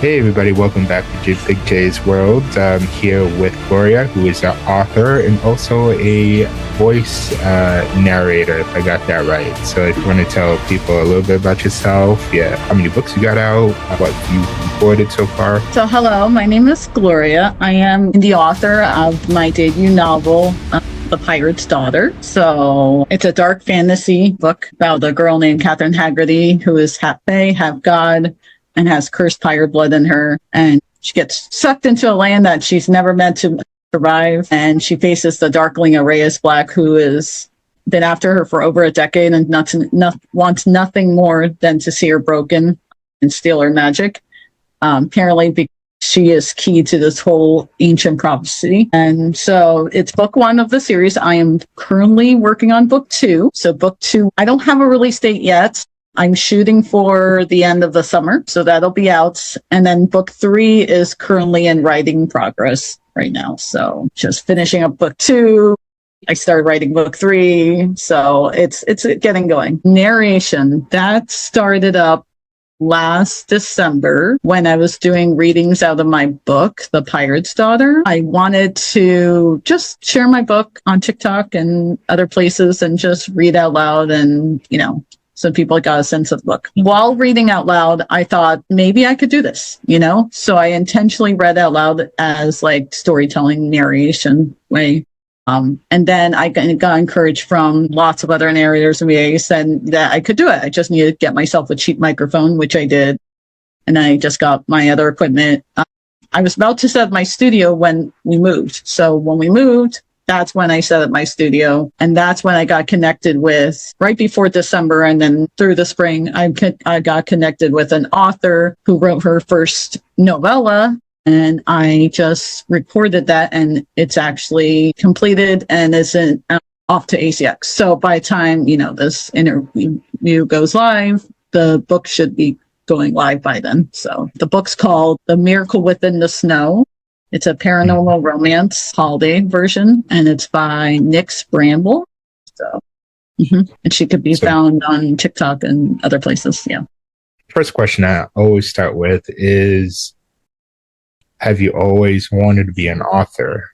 Hey everybody, welcome back to Big J's World. I'm here with Gloria, who is an author and also a voice narrator, if I got that right. So if you want to tell people a little bit about yourself, how many books you got out, what you've recorded so far. So hello, my name is Gloria. I am the author of my debut novel, The Pirate's Daughter. So it's a dark fantasy book about a girl named Catherine Hagerty who is half-fae, half-god, and has cursed pirate blood in her. And she gets sucked into a land that she's never meant to survive. And she faces the darkling Aeneas Black, who has been after her for over a decade and wants nothing more than to see her broken and steal her magic. Apparently, because she is key to this whole ancient prophecy. And so it's book one of the series. I am currently working on book two. So book two, I don't have a release date yet. I'm shooting for the end of the summer, so that'll be out. And then book three is currently in writing progress right now. So just finishing up book two. I started writing book three, so it's getting going. Narration, that started up last December when I was doing readings out of my book, The Pirate's Daughter. I wanted to just share my book on TikTok and other places and just read out loud and, so people got a sense of the book. While reading out loud, I thought maybe I could do this, So I intentionally read out loud as like storytelling narration way. And then I got encouraged from lots of other narrators and VAs said that I could do it. I just needed to get myself a cheap microphone, which I did. And I just got my other equipment. I was about to set up my studio when we moved. So when we moved, that's when I set up my studio. And that's when I got connected with, right before December and then through the spring, I got connected with an author who wrote her first novella. And I just recorded that and it's actually completed and is off to ACX. So by the time, this interview goes live, the book should be going live by then. So the book's called The Miracle Within the Snow. It's a paranormal romance holiday version, and it's by Nyx Bramble. So, and she could be found on TikTok and other places. Yeah. First question I always start with is, have you always wanted to be an author?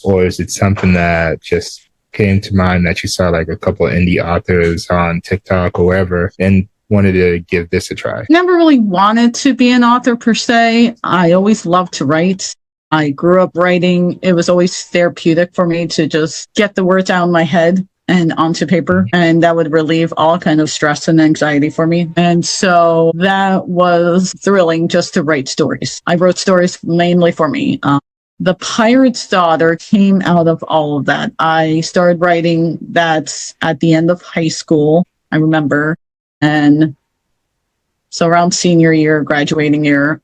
Or is it something that just came to mind that you saw like a couple of indie authors on TikTok or wherever and wanted to give this a try? Never really wanted to be an author per se. I always loved to write. I grew up writing. It was always therapeutic for me to just get the words out of my head and onto paper. And that would relieve all kind of stress and anxiety for me. And so that was thrilling just to write stories. I wrote stories mainly for me. The Pirate's Daughter came out of all of that. I started writing that at the end of high school, I remember. And so around senior year, graduating year,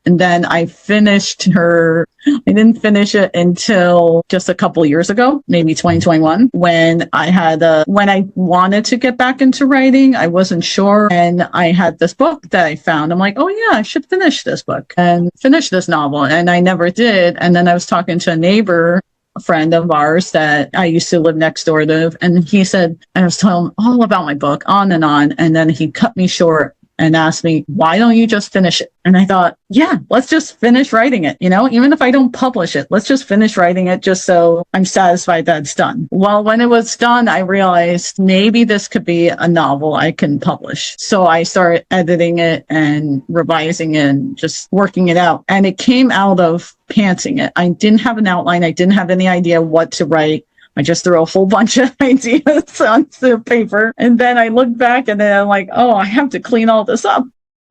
and then I finished her. I didn't finish it until just a couple years ago, maybe 2021, when I wanted to get back into writing. I wasn't sure. And I had this book that I found. I'm like, oh yeah, I should finish this book and finish this novel. And I never did. And then I was talking to a friend of ours that I used to live next door to. And he said, I was telling him all about my book on. And then he cut me short and asked me, why don't you just finish it? And I thought, yeah, let's just finish writing it. Even if I don't publish it, let's just finish writing it just so I'm satisfied that it's done. Well, when it was done, I realized maybe this could be a novel I can publish. So I started editing it and revising it and just working it out. And it came out of pantsing it. I didn't have an outline. I didn't have any idea what to write. I just threw a whole bunch of ideas onto paper. And then I looked back and then I'm like, oh, I have to clean all this up.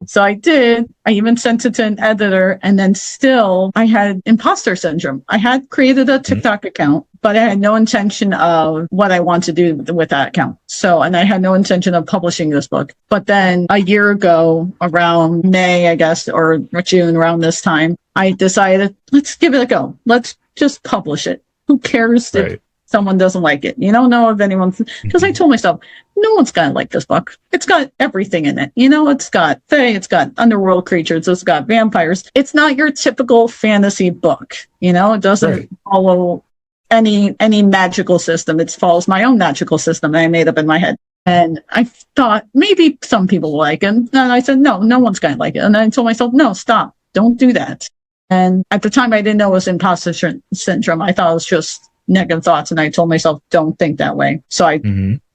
So I did. I even sent it to an editor. And then still, I had imposter syndrome. I had created a TikTok account, but I had no intention of what I want to do with that account. And I had no intention of publishing this book. But then a year ago, around May, I guess, or June, around this time, I decided, let's give it a go. Let's just publish it. Who cares if someone doesn't like it? You don't know if anyone's, because I told myself, no one's going to like this book. It's got everything in it. It's got fae, it's got underworld creatures, it's got vampires. It's not your typical fantasy book. It doesn't follow any magical system. It follows my own magical system that I made up in my head. And I thought maybe some people will like it. And I said, no, no one's going to like it. And I told myself, no, stop. Don't do that. And at the time, I didn't know it was imposter syndrome. I thought it was just negative thoughts. And I told myself, don't think that way. So I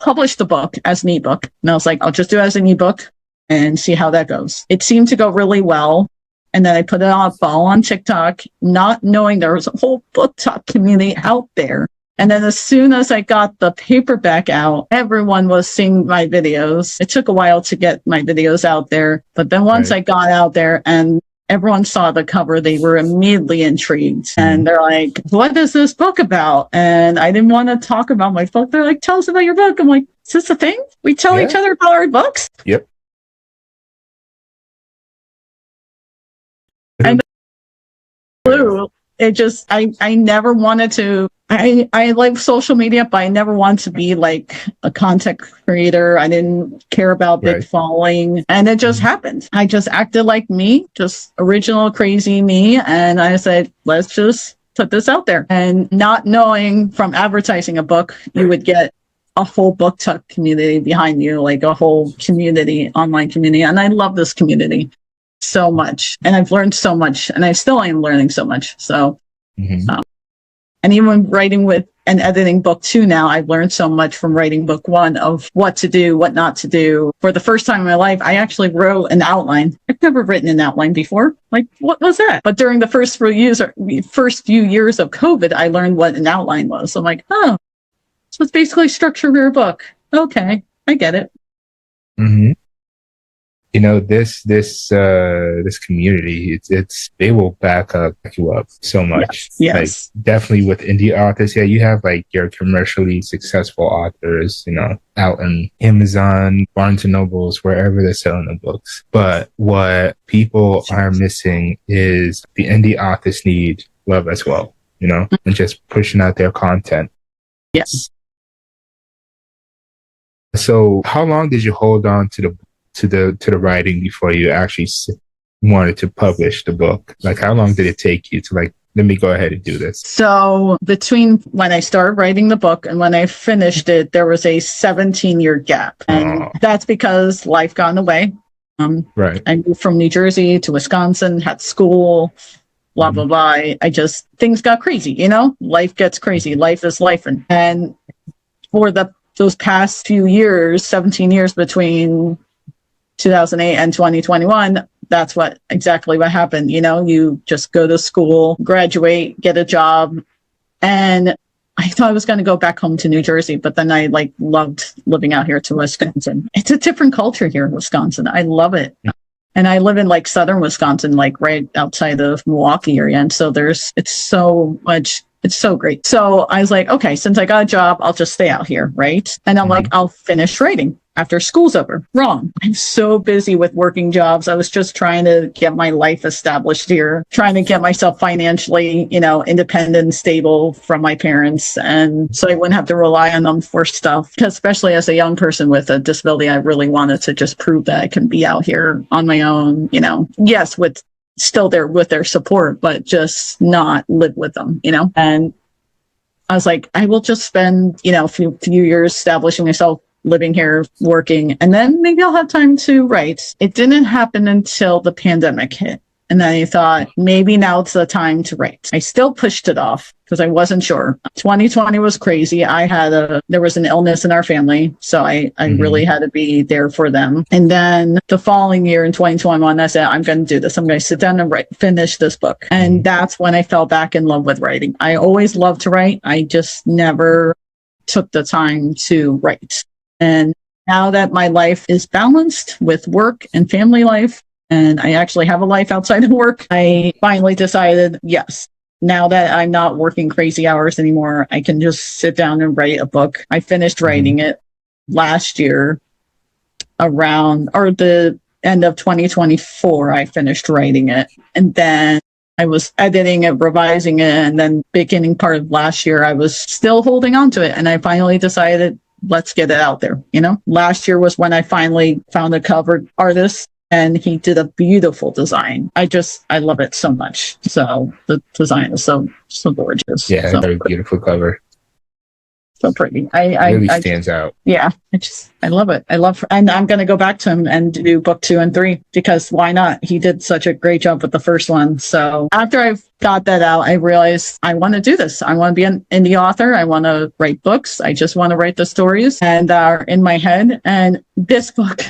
published the book as an ebook. And I was like, I'll just do it as an ebook and see how that goes. It seemed to go really well. And then I put it all on TikTok, not knowing there was a whole BookTok community out there. And then as soon as I got the paperback out, everyone was seeing my videos. It took a while to get my videos out there. But then once I got out there and everyone saw the cover, they were immediately intrigued. And they're like, what is this book about? And I didn't want to talk about my book. They're like, tell us about your book. I'm like, is this a thing? We tell each other about our books? Yep. And it just, I never wanted to, I like social media, but I never wanted to be like a content creator. I didn't care about big following. And it just happened. I just acted like me, just original crazy me. And I said, let's just put this out there. And not knowing from advertising a book, you would get a whole BookTok community behind you, like a whole community, online community. And I love this community so much. And I've learned so much, and I still am learning so much. So, and even writing with and editing book 2 now, I've learned so much from writing book 1 of what to do, what not to do. For the first time in my life, I actually wrote an outline. I've never written an outline before. Like, what was that? But during the first few years of COVID, I learned what an outline was. So I'm like, oh, so it's basically structure your book. Okay, I get it. You know, this community, they will back you up so much. Yes. Like, definitely with indie authors. Yeah, you have like your commercially successful authors, you know, out in Amazon, Barnes and Nobles, wherever they're selling the books. But what people are missing is the indie authors need love as well, you know, and just pushing out their content. Yes. So how long did you hold on to the writing before you actually wanted to publish the book? Like, how long did it take you to, like, let me go ahead and do this? So between when I started writing the book and when I finished it, there was a 17-year gap. And that's because life got in the way. Right. I moved from New Jersey to Wisconsin, had school, blah, blah, blah. Things got crazy, you know? Life gets crazy. Life is life. And for those past few years, 17 years between 2008 and 2021, that's exactly what happened. You know, you just go to school, graduate, get a job. And I thought I was going to go back home to New Jersey, but then I loved living out here to Wisconsin. It's a different culture here in Wisconsin. I love it. And I live in southern Wisconsin, right outside of Milwaukee area. And so it's so great. So I was like, okay, since I got a job, I'll just stay out here, right? And I'm like, I'll finish writing after school's over. Wrong. I'm so busy with working jobs. I was just trying to get my life established here, trying to get myself financially, independent, stable from my parents. And so I wouldn't have to rely on them for stuff. Because especially as a young person with a disability, I really wanted to just prove that I can be out here on my own, yes, still there with their support, but just not live with them, And I was like, I will just spend, a few years establishing myself, living here, working, and then maybe I'll have time to write. It didn't happen until the pandemic hit. And then I thought, maybe now it's the time to write. I still pushed it off because I wasn't sure. 2020 was crazy. There was an illness in our family. So I really had to be there for them. And then the following year in 2021, I said, I'm going to do this. I'm going to sit down and finish this book. And that's when I fell back in love with writing. I always loved to write. I just never took the time to write. And now that my life is balanced with work and family life, and I actually have a life outside of work, I finally decided, yes, now that I'm not working crazy hours anymore, I can just sit down and write a book. I finished writing it last year or the end of 2024, I finished writing it. And then I was editing it, revising it, and then beginning part of last year, I was still holding on to it. And I finally decided, let's get it out there. Last year was when I finally found a cover artist and he did a beautiful design. I love it so much. So the design is so gorgeous. Yeah, very beautiful cover. So pretty. Really stands out. Yeah, I love it. And I'm going to go back to him and do book 2 and 3 because why not? He did such a great job with the first one. So after I've got that out, I realized I want to do this. I want to be an indie author. I want to write books. I just want to write the stories and are in my head. And this book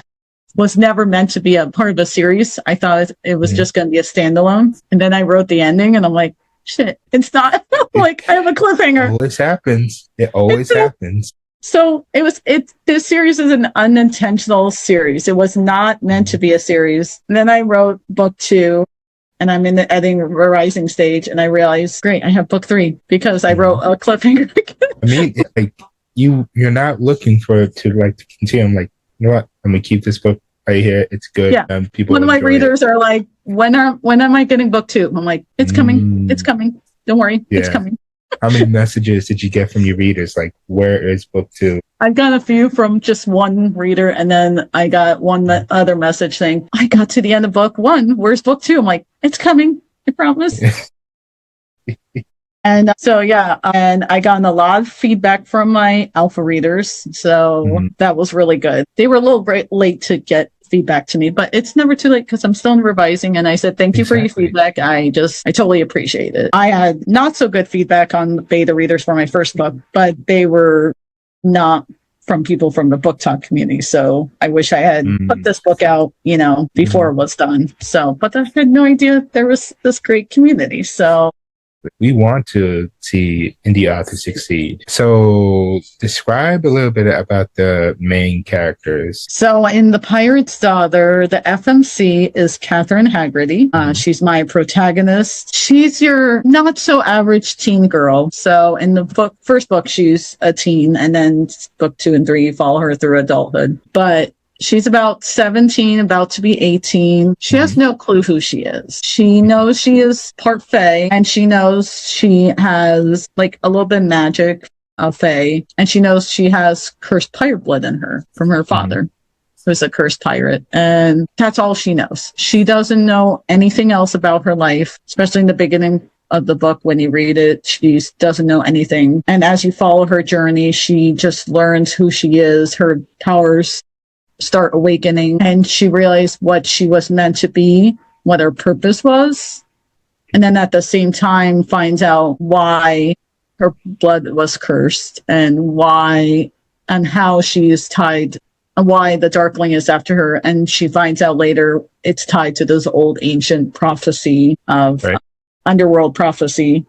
was never meant to be a part of a series. I thought it was just going to be a standalone. And then I wrote the ending and I'm like, shit, it's not. Like, I have a cliffhanger. It always happens. It always happens. So this series is an unintentional series. It was not meant to be a series. And then I wrote book 2 and I'm in the editing revising stage and I realized, great, I have book 3 because I wrote a cliffhanger. I mean, like you're not looking for it to like to continue. I'm like, you know what? I'm gonna keep this book right here. It's good. Yeah. People One of my readers are like, when am I getting book 2? I'm like, it's coming. It's coming. Don't worry. Yeah. It's coming. How many messages did you get from your readers? Like, where is book 2? I've got a few from just one reader, and then I got one other message saying, I got to the end of book 1. Where's book 2? I'm like, it's coming. I promise. And so, yeah, and I got a lot of feedback from my alpha readers. So that was really good. They were a little late to get feedback to me, but it's never too late because I'm still revising. And I said, thank you for your feedback. I totally appreciate it. I had not so good feedback on the beta readers for my first book, but they were not from people from the BookTok community. So I wish I had put this book out, before it was done. So, but I had no idea there was this great community. So we want to see indie authors succeed. So describe a little bit about the main characters. So in The Pirate's Daughter, the FMC is Catherine Hagerty. She's my protagonist. She's your not so average teen girl. So in the first book, she's a teen, and then book 2 and 3 follow her through adulthood. But she's about 17, about to be 18. She has no clue who she is. She knows she is part fae, and she knows she has like a little bit of magic of fae, and she knows she has cursed pirate blood in her from her father, who's a cursed pirate. And that's all she knows. She doesn't know anything else about her life, especially in the beginning of the book. When you read it, she doesn't know anything. And as you follow her journey, she just learns who she is. Her powers start awakening, and she realized what she was meant to be, what her purpose was, and then at the same time finds out why her blood was cursed and why and how she is tied, and why the darkling is after her. And she finds out later it's tied to this old ancient prophecy of underworld prophecy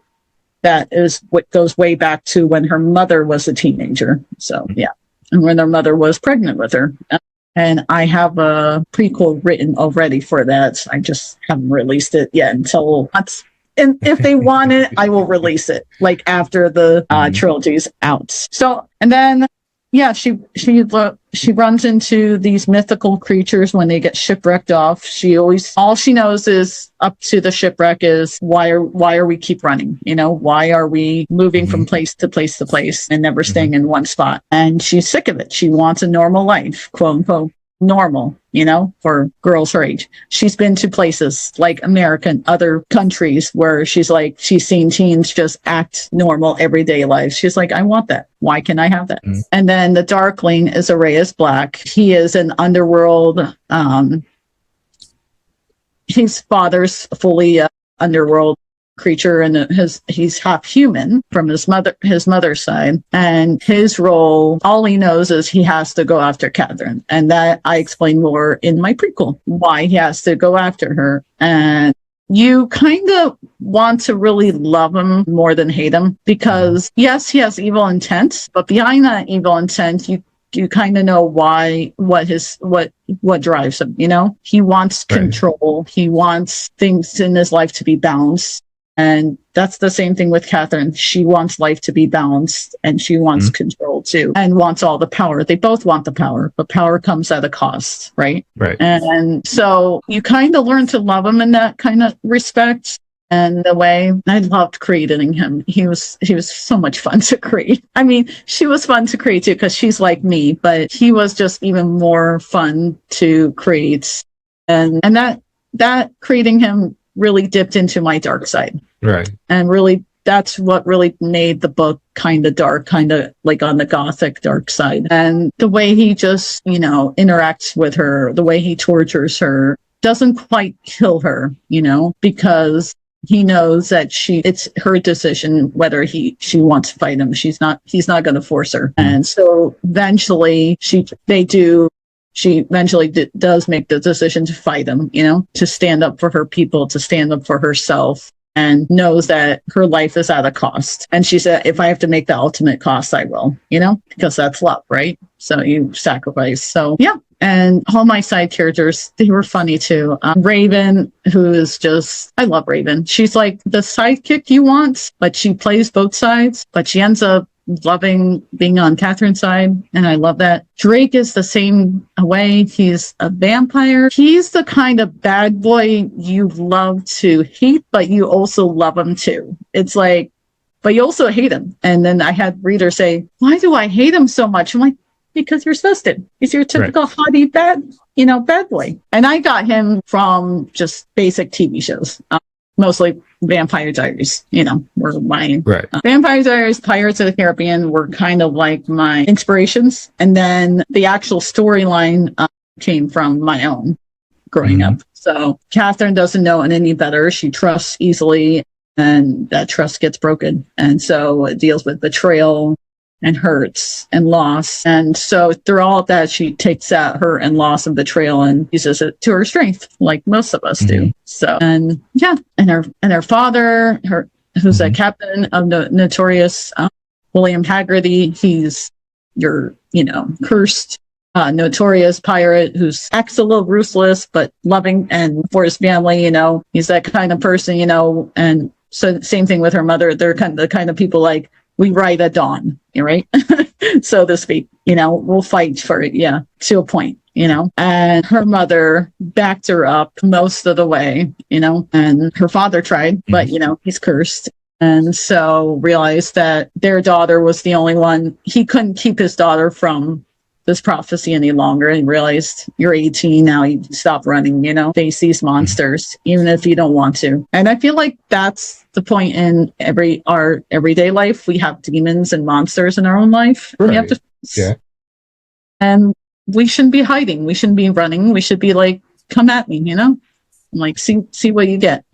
that is what goes way back to when her mother was a teenager. So yeah, and when her mother was pregnant with her. And I have a prequel written already for that. I just haven't released it yet until and if they want it, I will release it like after the trilogy's out. So, and then, yeah, she runs into these mythical creatures when they get shipwrecked off. All she knows is up to the shipwreck is why are we keep running? Why are we moving from place to place to place and never staying in one spot? And she's sick of it. She wants a normal life, quote unquote, normal, for girls her age. She's been to places like America and other countries where she's seen teens just act normal everyday life. She's like, I want that. Why can I have that? And then the darkling is Aeneas Black. He is an underworld. His father's fully underworld creature, and he's half human from his mother's side. And his role, all he knows is he has to go after Catherine, and that I explain more in my prequel why he has to go after her. And you kind of want to really love him more than hate him, because yes, he has evil intent, but behind that evil intent, you kind of know what drives him. He wants control. He wants things in his life to be balanced. And that's the same thing with Catherine. She wants life to be balanced, and she wants control too, and wants all the power. They both want the power, but power comes at a cost, right? Right. And so you kind of learn to love him in that kind of respect. And the way I loved creating him, he was so much fun to create. I mean, she was fun to create too, because she's like me, but he was just even more fun to create. And that creating him really dipped into my dark side. Right. And really that's what really made the book kind of dark, kind of like on the gothic dark side. And the way he just, interacts with her, the way he tortures her, doesn't quite kill her, because he knows that it's her decision whether she wants to fight him. He's not going to force her. And so eventually she eventually does make the decision to fight him, to stand up for her people, to stand up for herself, and knows that her life is at a cost. And she said, if I have to make the ultimate cost, I will, because that's love, right? So you sacrifice. So yeah. And all my side characters, they were funny too. Raven, who is I love Raven. She's like the sidekick you want, but she plays both sides, but she ends up loving being on Catherine's side. And I love that. Drake is the same way. He's a vampire. He's the kind of bad boy you love to hate, but you also love him too. It's like, but you also hate him. And then I had readers say, why do I hate him so much? I'm like, because you're supposed to. He's your typical hottie bad boy. And I got him from just basic TV shows, mostly Vampire Diaries, were my Vampire Diaries, Pirates of the Caribbean were kind of like my inspirations. And then the actual storyline came from my own growing up. So Catherine doesn't know any better. She trusts easily, and that trust gets broken. And so it deals with betrayal and hurts and loss. And so through all of that, she takes that hurt and loss and betrayal and uses it to her strength, like most of us do. So, and yeah, and her father, who's a captain of Notorious, William Haggerty, he's your, cursed, notorious pirate who's acts a little ruthless, but loving and for his family, he's that kind of person, and so same thing with her mother. They're the kind of people like, we ride at dawn, right? So to speak, we'll fight for it. Yeah. To a point, and her mother backed her up most of the way, and her father tried, but he's cursed. And so realized that their daughter was the only one. He couldn't keep his daughter from this prophecy any longer, and realized you're 18 now, you stop running, face these monsters, even if you don't want to. And I feel like that's the point in our everyday life. We have demons and monsters in our own life. Right. We have to face. And we shouldn't be hiding. We shouldn't be running. We should be like, come at me, like see what you get,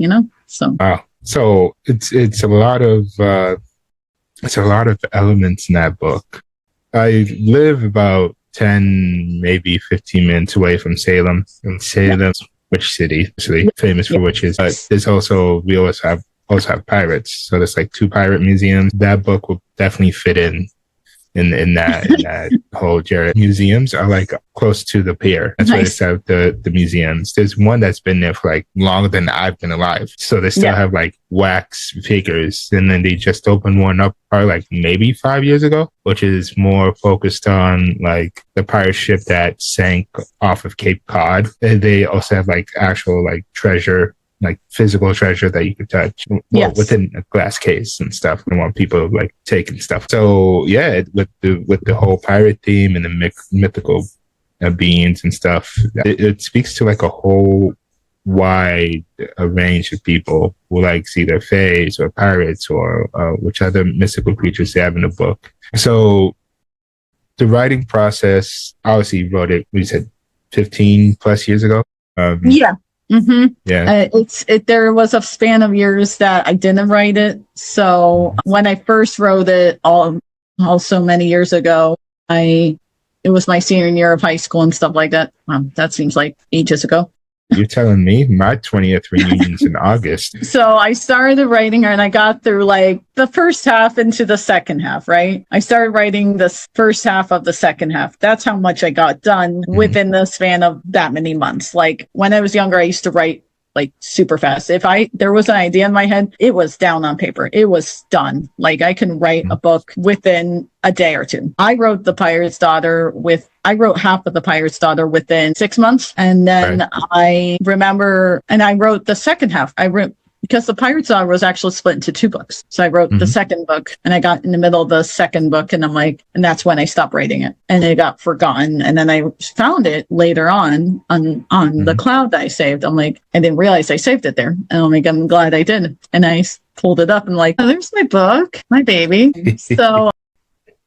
So wow. So it's a lot of elements in that book. I live about 10, maybe 15 minutes away from Salem. And Salem's witch city, famous for witches. But there's also, we also have pirates. So there's like 2 pirate museums. That book will definitely fit in that whole Jared. Museums are like close to the pier. That's where they set up the museums. There's one that's been there for like longer than I've been alive. So they still have like wax figures. And then they just opened one up probably like maybe 5 years ago, which is more focused on like the pirate ship that sank off of Cape Cod. And they also have like actual like treasure, like physical treasure that you could touch within a glass case and stuff. I want people like taking stuff. So yeah, with the whole pirate theme and the mythical beings and stuff, it speaks to like a whole wide range of people who like see their fays or pirates or which other mystical creatures they have in the book. So the writing process, obviously you wrote it, we said 15 plus years ago. There was a span of years that I didn't write it. So when I first wrote it also many years ago, it was my senior year of high school and stuff like that. That seems like ages ago. You're telling me my 20th reunion's in August. So I started writing her and I got through like the first half into the second half, right? I started writing the first half of the second half. That's how much I got done within the span of that many months. Like when I was younger, I used to write like super fast. If there was an idea in my head, it was down on paper. It was done. Like I can write a book within a day or two. I wrote half of the Pirate's Daughter within 6 months. And then I remember, and I wrote the second half. I wrote because the Pirate's Daughter was actually split into 2 books. So I wrote the second book, and I got in the middle of the second book, and I'm like, and that's when I stopped writing it, and it got forgotten. And then I found it later on the cloud that I saved. I'm like, I didn't realize I saved it there, and I'm like, I'm glad I did. And I pulled it up and like, oh, there's my book, my baby. So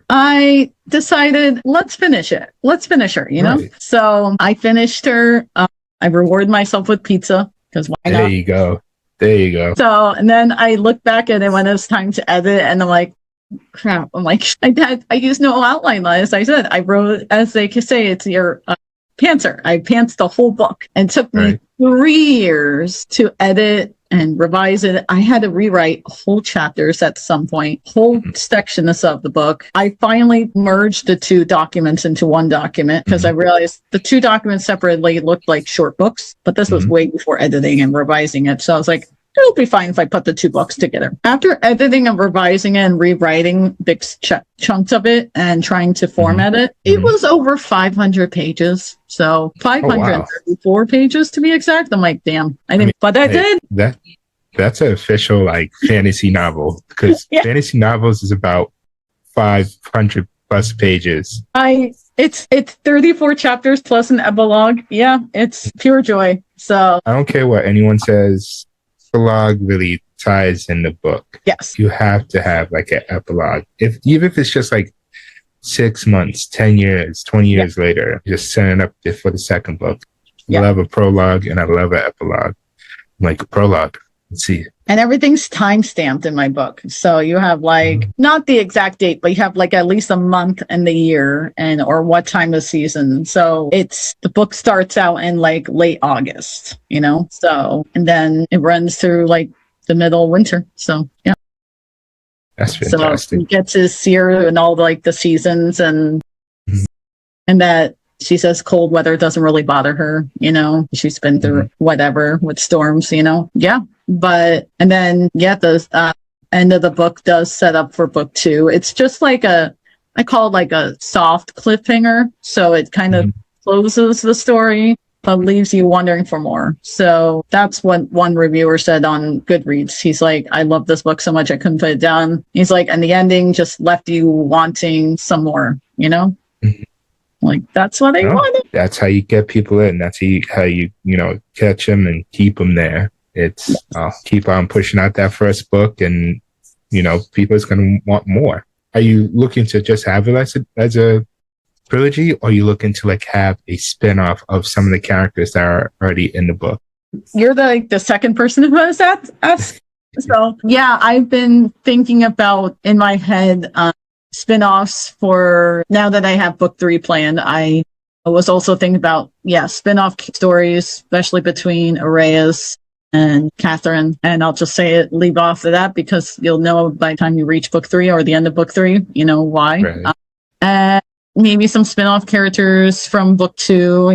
I decided, let's finish it. Let's finish her, you know? Right. So I finished her. I rewarded myself with pizza because why not? There you go. There you go. So, and then I looked back at it when it was time to edit, and I'm like, crap. I'm like, I used no outline, as I said. I wrote, as they can say, it's your pantser. I pantsed the whole book, and it took me 3 years to edit and revise it. I had to rewrite whole chapters at some point, whole sections of the book. I finally merged the 2 documents into one document because I realized the 2 documents separately looked like short books, but this was way before editing and revising it. So I was like, it'll be fine if I put the 2 books together. After editing and revising it and rewriting big chunks of it and trying to format it, it was over 500 pages. So 534 pages to be exact. I'm like, damn, I didn't, but I did. That's an official like fantasy novel, because fantasy novels is about 500 plus pages. It's 34 chapters plus an epilogue. Yeah, it's pure joy. So I don't care what anyone says. Epilogue really ties in the book. Yes, you have to have like an epilogue. Even if it's just like 6 months, 10 years, 20 years later, just setting up for the second book. I love a prologue and I love an epilogue. Like a prologue. Let's see. And everything's time stamped in my book. So you have like not the exact date, but you have like at least a month and the year and or what time of season. So it's the book starts out in like late August, you know? So and then it runs through like the middle of winter. So yeah. That's fantastic. So he gets his seer and all like the seasons and that she says cold weather doesn't really bother her, you know. She's been through whatever with storms, you know. Yeah. But and then the end of the book does set up for book 2. It's just like I call it like a soft cliffhanger. So it kind of closes the story but leaves you wondering for more. So that's what one reviewer said on Goodreads. He's like, I love this book so much I couldn't put it down. He's like, and the ending just left you wanting some more, you know? Like, that's what I wanted. That's how you get people in. That's how you catch them and keep them there. It's keep on pushing out that first book, and people is going to want more. Are you looking to just have it as a trilogy, or are you looking to like have a spin-off of some of the characters that are already in the book? You're the second person who has asked. So yeah, I've been thinking about in my head spin-offs for now that I have book 3 planned. I was also thinking about spin-off stories, especially between Aeneas and Catherine. And I'll just say it, leave off of that because you'll know by the time you reach book 3 or the end of book 3, you know why. Right. And maybe some spin-off characters from book 2.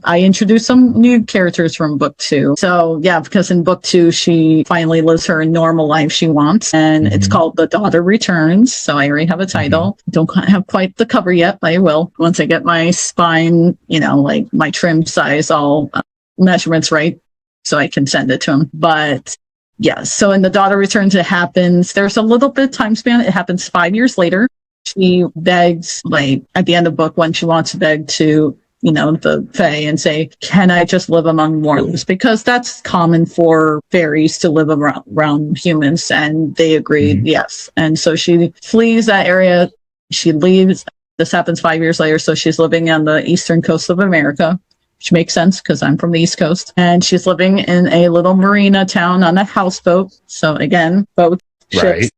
I introduced some new characters from book 2. So yeah, because in book 2, she finally lives her normal life she wants. And it's called The Daughter Returns. So I already have a title. Don't have quite the cover yet, but I will. Once I get my spine, like my trim size, all measurements right, so I can send it to him. But yeah, so in The Daughter Returns, it happens. There's a little bit of time span. It happens 5 years later. She begs, like at the end of the book, when she wants to beg to, the Fae and say, can I just live among mortals? Because that's common for fairies to live around humans. And they agreed, yes. And so she flees that area. She leaves. This happens 5 years later. So she's living on the eastern coast of America, which makes sense because I'm from the East Coast. And she's living in a little marina town on a houseboat. So again, boat ships,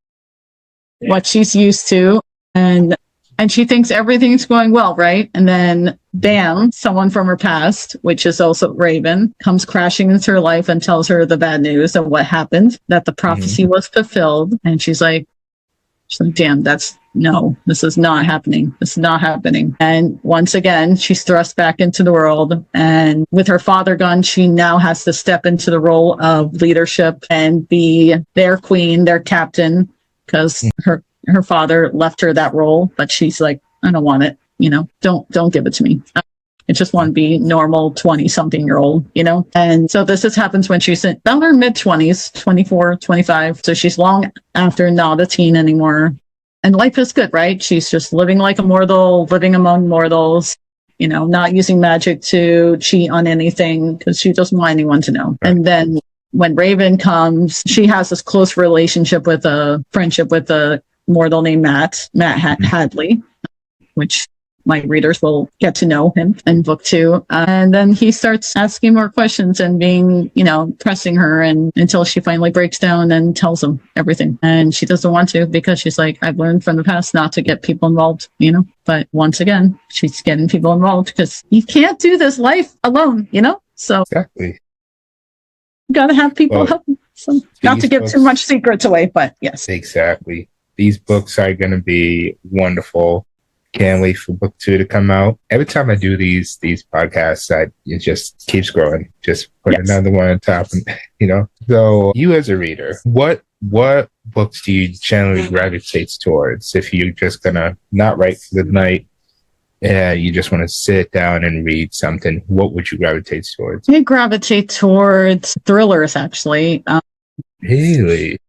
what she's used to. And she thinks everything's going well, right? And then, bam, someone from her past, which is also Raven, comes crashing into her life and tells her the bad news of what happened, that the prophecy was fulfilled. And she's like, damn, this is not happening. This is not happening. And once again, she's thrust back into the world. And with her father gone, she now has to step into the role of leadership and be their queen, their captain, because her father left her that role, but she's like, I don't want it. Don't give it to me. I just want to be normal 20-something-year-old, you know? And so this happens when she's in about her mid-20s, 24, 25. So she's long after not a teen anymore. And life is good, right? She's just living like a mortal, living among mortals, you know, not using magic to cheat on anything because she doesn't want anyone to know. And then when Raven comes, she has this close friendship with a mortal named Matt Hadley, which my readers will get to know him in book 2. And then he starts asking more questions and being, you know, pressing her, and until she finally breaks down and tells him everything. And she doesn't want to because she's like, I've learned from the past not to get people involved, you know. But once again, she's getting people involved because you can't do this life alone, you know. So exactly, you got to have people help. So not to give too much secrets away, but yes, exactly. These books are going to be wonderful. Can't wait for book 2 to come out. Every time I do these podcasts, it just keeps growing. Just put another one on top, and you know. So, you as a reader, what books do you generally gravitate towards? If you're just gonna not write for the night, you just want to sit down and read something, what would you gravitate towards? I gravitate towards thrillers, actually. Really?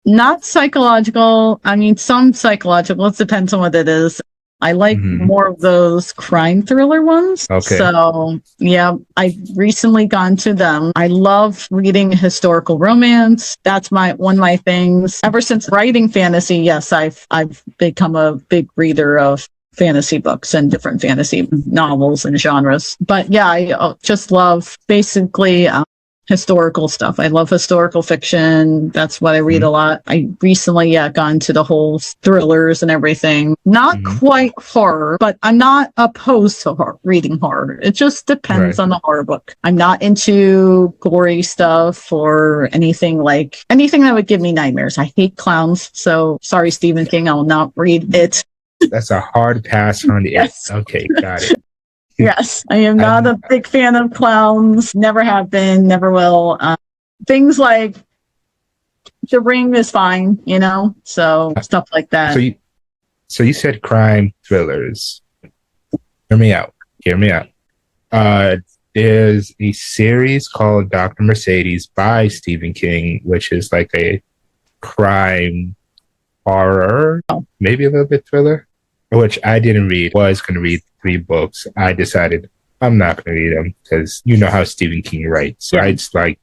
Not psychological. I mean, some psychological. It depends on what it is. I like more of those crime thriller ones. Okay. So, yeah, I've recently gone to them. I love reading historical romance. That's one of my things. Ever since writing fantasy, yes, I've become a big reader of fantasy books and different fantasy novels and genres. But yeah, I just love basically historical stuff. I love historical fiction. That's what I read a lot. I recently gone to the whole thrillers and everything. Not quite horror, but I'm not opposed to reading horror. It just depends on the horror book. I'm not into gory stuff or anything that would give me nightmares. I hate clowns. So sorry, Stephen King, I will not read it. That's a hard pass on the Yes. Okay, got it. Yes, I am not a big fan of clowns. Never have been, never will. Things like The Ring is fine, you know, so stuff like that. So you said crime thrillers. Hear me out. There's a series called Dr. Mercedes by Stephen King, which is like a crime horror, maybe a little bit thriller, which I didn't read. Was going to read 3 books. I decided I'm not going to read them because you know how Stephen King writes. It's like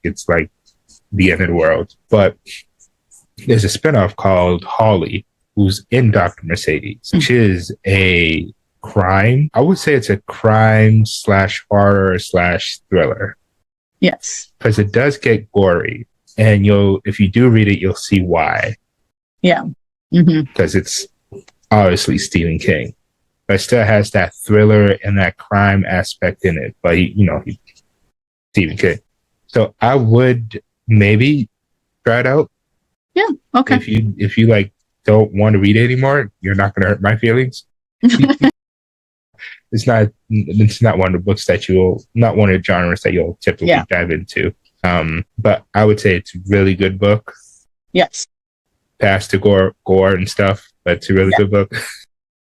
the end of the world. But there's a spinoff called Holly, who's in Dr. Mercedes, which is a crime. I would say it's a crime / horror / thriller. Yes, because it does get gory, and if you do read it, you'll see why. Yeah, because it's obviously Stephen King, but it still has that thriller and that crime aspect in it. But he's Stephen King, so I would maybe try it out. Yeah. Okay. If you like don't want to read it anymore, you're not going to hurt my feelings. It's not one of the books that not one of the genres that you'll typically dive into. But I would say it's a really good book. Yes. Past the gore and stuff, but it's a really good book.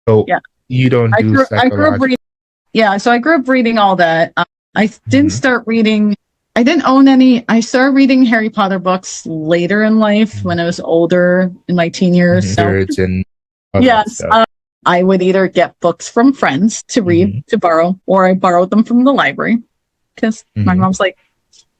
So you don't do psychological. So I grew up reading all that. I didn't start reading. I didn't own any. I started reading Harry Potter books later in life when I was older in my teen years. Yes. I would either get books from friends to read, to borrow, or I borrowed them from the library because my mom's like,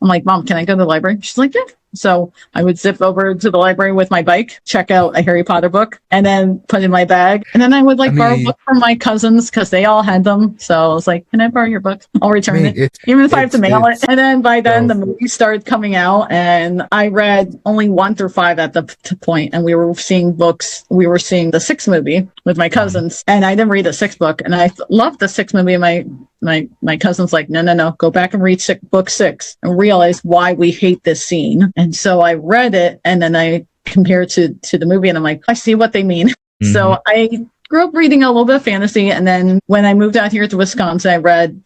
I'm like, Mom, can I go to the library? She's like, yeah. So I would zip over to the library with my bike, check out a Harry Potter book, and then put it in my bag. And then I would borrow books from my cousins because they all had them. So I was like, can I borrow your book? I'll return it, even if I have to mail it. And then by then the movie started coming out, and I read only 1 through 5 at the point, and we were seeing books. We were seeing the 6th movie with my cousins, and I didn't read the 6th book, and I loved the 6th movie. My cousin's like, no, go back and read book 6 and realize why we hate this scene. And so I read it, and then I compared to the movie, and I'm like, I see what they mean. So I grew up reading a little bit of fantasy, and then when I moved out here to Wisconsin, I read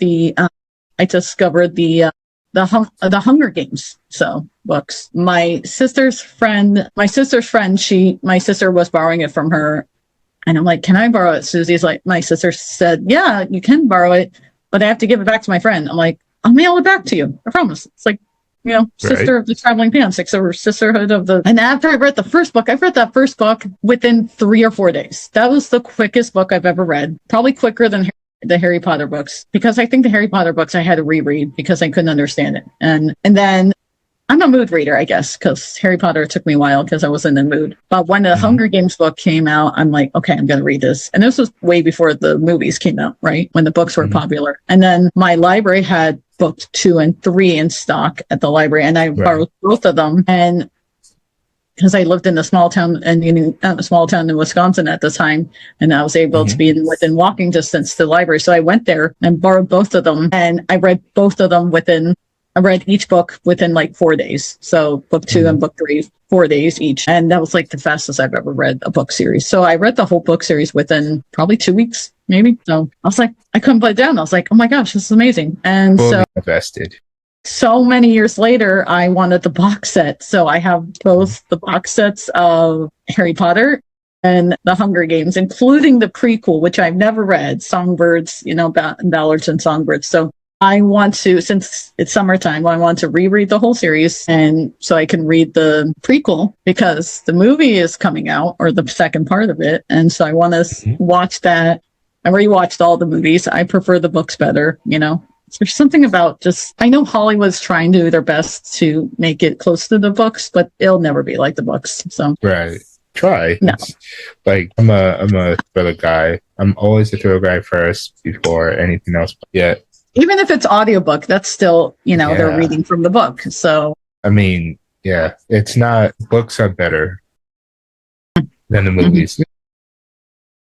I discovered the Hunger Games books. My sister's friend, my sister was borrowing it from her, and I'm like, can I borrow it? Susie's like, my sister said, yeah, you can borrow it. but I have to give it back to my friend. I'm like, I'll mail it back to you. I promise. It's like, Sister of the Traveling Pants, or Sisterhood of the. And after I read the first book, I've read that first book within 3 or 4 days. That was the quickest book I've ever read. Probably quicker than the Harry Potter books, because I think the Harry Potter books I had to reread because I couldn't understand it. And then I'm a mood reader, I guess, because Harry Potter took me a while because I wasn't in the mood. But when the Hunger Games book came out, I'm like, okay, I'm going to read this. And this was way before the movies came out, right? When the books were popular. And then my library had book 2 and 3 in stock at the library, and I borrowed both of them. And because I lived in a small town in Wisconsin at the time, and I was able to be within walking distance to the library. So I went there and borrowed both of them, and I read both of them I read each book within like 4 days. So book 2 and book 3, 4 days each. And that was like the fastest I've ever read a book series. So I read the whole book series within probably 2 weeks, maybe. So I was like, I couldn't put it down. I was like, oh my gosh, this is amazing. And fully invested. So many years later, I wanted the box set. So I have both the box sets of Harry Potter and the Hunger Games, including the prequel, which I've never read, Songbirds, Ballads and Songbirds. So I want to, since it's summertime, I want to reread the whole series, and so I can read the prequel because the movie is coming out, or the second part of it, and so I want to watch that. I already watched all the movies. I prefer the books better, There's something about I know Hollywood's trying to do their best to make it close to the books, but it'll never be like the books. So right. Try. No. Like I'm a thriller guy. I'm always a thriller guy first before anything else. Yeah. Even if it's audiobook, that's still, they're reading from the book. So, I mean, yeah, it's not, books are better than the movies.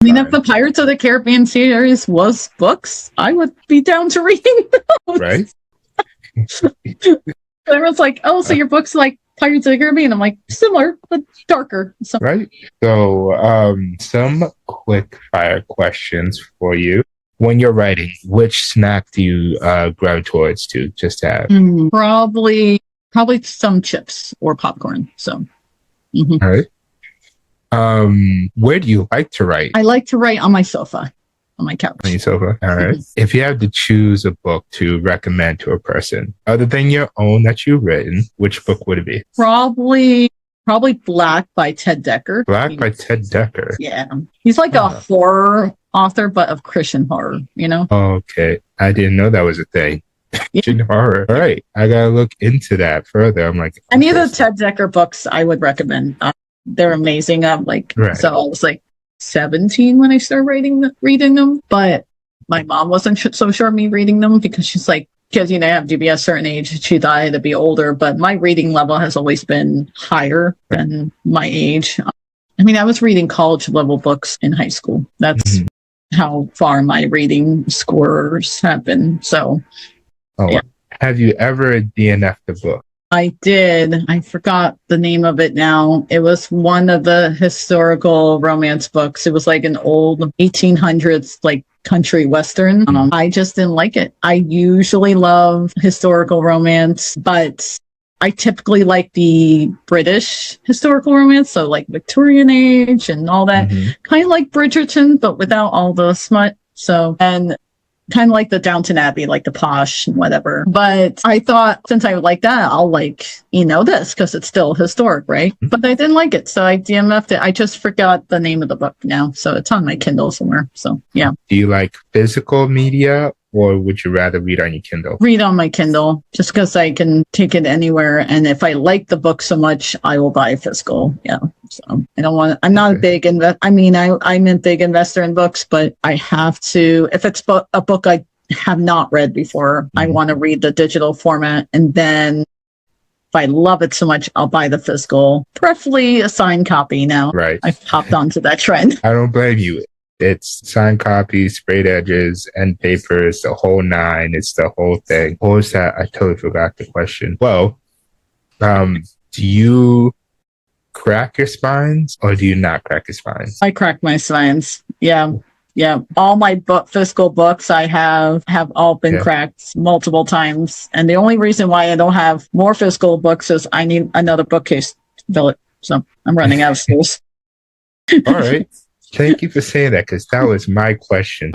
I mean, if the Pirates of the Caribbean series was books, I would be down to reading those. Right? Everyone's like, oh, so your book's like Pirates of the Caribbean. I'm like, similar, but darker. So. Right. So, some quick fire questions for you. When you're writing, which snack do you gravitate towards to just have? Probably some chips or popcorn. So, All right. Where do you like to write? I like to write on my sofa, on my couch. On your sofa. All right. If you had to choose a book to recommend to a person, other than your own that you've written, which book would it be? Probably Black by Ted Dekker. Black by Ted Dekker. Yeah. He's like a horror author, but of Christian horror, Okay. I didn't know that was a thing. Christian horror. All right. I got to look into that further. I'm like, any of the Ted Dekker books I would recommend. They're amazing. I'm like, So I was like 17 when I started reading them, but my mom wasn't so sure of me reading them because she's like, because I have to be a certain age. She thought I had to be older, but my reading level has always been higher than my age. I mean, I was reading college level books in high school. That's how far my reading scores have been. So, yeah. Have you ever DNF'd a book? I did. I forgot the name of it now. It was one of the historical romance books. It was like an old 1800s, like country western. I just didn't like it. I usually love historical romance, but I typically like the British historical romance, so like Victorian age and all that. Kind of like Bridgerton, but without all the smut. So, and kind of like the Downton Abbey, like the posh and whatever. But I thought, since I would like that, I'll like, this because it's still historic, right? But I didn't like it. So I DMF'd it. I just forgot the name of the book now. So it's on my Kindle somewhere. So yeah. Do you like physical media, or would you rather read on your Kindle? Read on my Kindle, just because I can take it anywhere. And if I like the book so much, I will buy physical. Yeah. So I'm not a big I'm a big investor in books, but I have to, if it's a book I have not read before, I want to read the digital format. And then if I love it so much, I'll buy the physical, preferably a signed copy now. Right. I've hopped onto that trend. I don't blame you. It's signed copies, sprayed edges, and papers, the whole nine. It's the whole thing. What was that? I totally forgot the question. Well, do you crack your spines or do you not crack your spines? I crack my spines. Yeah. Yeah. All my physical books I have all been cracked multiple times. And the only reason why I don't have more physical books is I need another bookcase to fill it. So I'm running out of space. All right. Thank you for saying that, because that was my question.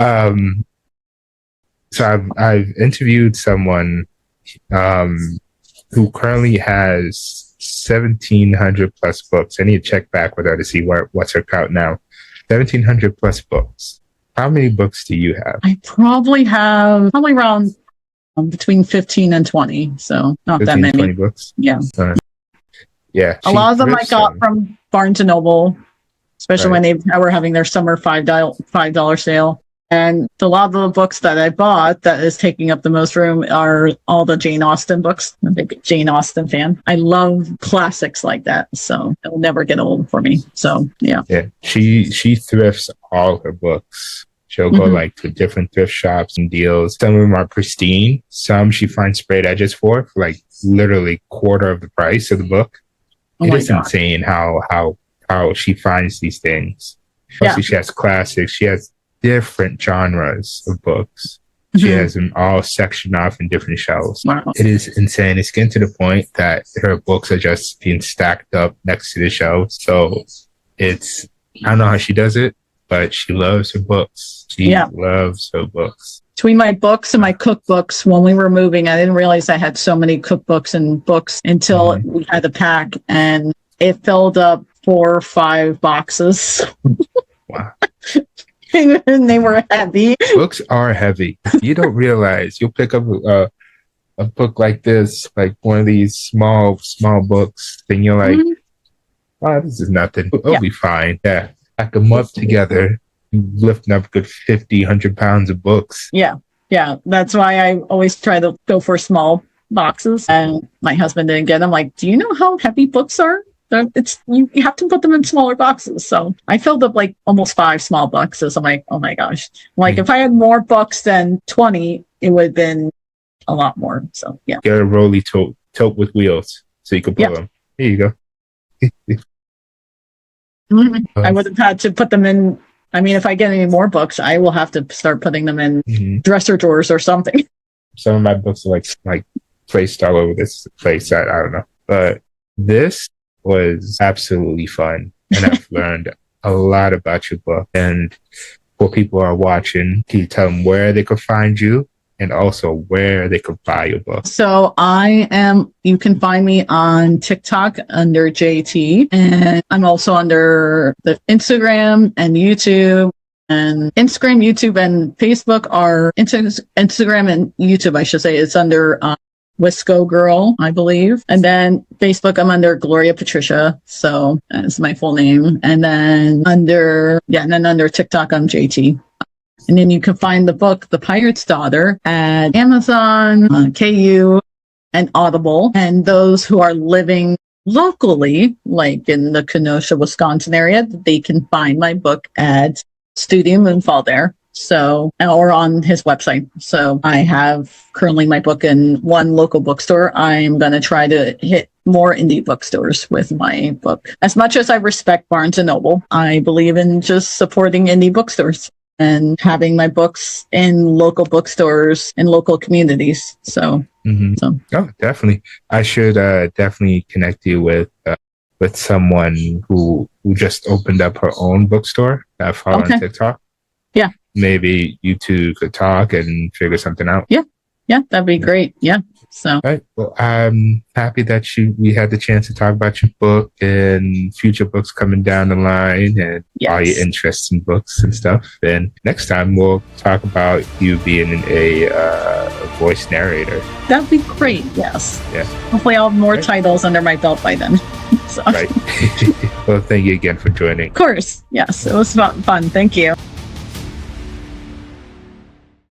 So I've interviewed someone who currently has 1,700 plus books. I need to check back with her to see what's her count now. 1,700 plus books. How many books do you have? I probably have around between 15 and 20. So not 15, that many. 20 books? Yeah. Yeah. A lot of them I got from Barnes and Noble, especially when they were having their summer $5 sale. And a lot of the books that I bought that is taking up the most room are all the Jane Austen books. I'm a big Jane Austen fan. I love classics like that, so it'll never get old for me. So yeah. Yeah. She thrifts all her books. She'll go like to different thrift shops and deals. Some of them are pristine. Some she finds sprayed edges for like literally quarter of the price of the book. It is insane how she finds these things. Mostly she has classics. She has different genres of books. She has them all sectioned off in different shelves. Wow. It is insane. It's getting to the point that her books are just being stacked up next to the shelves. So I don't know how she does it, but she loves her books. She loves her books. Between my books and my cookbooks, when we were moving, I didn't realize I had so many cookbooks and books until we had to pack, and it filled up 4 or 5 boxes. Wow. And they were heavy. Books are heavy. You don't realize. You'll pick up a book like this, like one of these small books, and you're like, oh, this is nothing. It'll be fine. Yeah. Pack them up together, lifting up a good 50, 100 pounds of books. Yeah. Yeah. That's why I always try to go for small boxes. And my husband didn't get them. Like, do you know how heavy books are? You have to put them in smaller boxes. So I filled up like almost 5 small boxes. I'm like, oh my gosh. Like if I had more books than 20, it would have been a lot more. So yeah. Get a rolly tote with wheels so you can pull them. Here you go. I would have had to put them in. I mean, if I get any more books, I will have to start putting them in dresser drawers or something. Some of my books are like placed all over this place. I don't know. But this was absolutely fun, and I've learned a lot about your book. And for people who are watching, can you tell them where they could find you and also where they could buy your book? So you can find me on TikTok under JT, and I'm also under the Instagram and YouTube. And Instagram, YouTube, and Facebook are Instagram and YouTube, I should say, it's under Wisco Girl, I believe. And then Facebook, I'm under Gloria Patricia. So that's my full name. And then under TikTok, I'm JT. And then you can find the book, The Pirate's Daughter, at Amazon, KU, and Audible. And those who are living locally, like in the Kenosha, Wisconsin area, they can find my book at Studio Moonfall there. So, or on his website. So I have currently my book in one local bookstore. I'm going to try to hit more indie bookstores with my book. As much as I respect Barnes and Noble, I believe in just supporting indie bookstores and having my books in local bookstores in local communities. So, Oh, definitely. I should definitely connect you with someone who just opened up her own bookstore that I follow on TikTok. Yeah. Maybe you two could talk and figure something out. Yeah, that'd be great. Yeah. So. All right. Well, I'm happy that we had the chance to talk about your book and future books coming down the line and all your interests in books and stuff. And next time we'll talk about you being a voice narrator. That'd be great. Yes. Yeah. Hopefully I'll have more titles under my belt by then. So. Right. Well, thank you again for joining. Of course. Yes. It was fun. Thank you.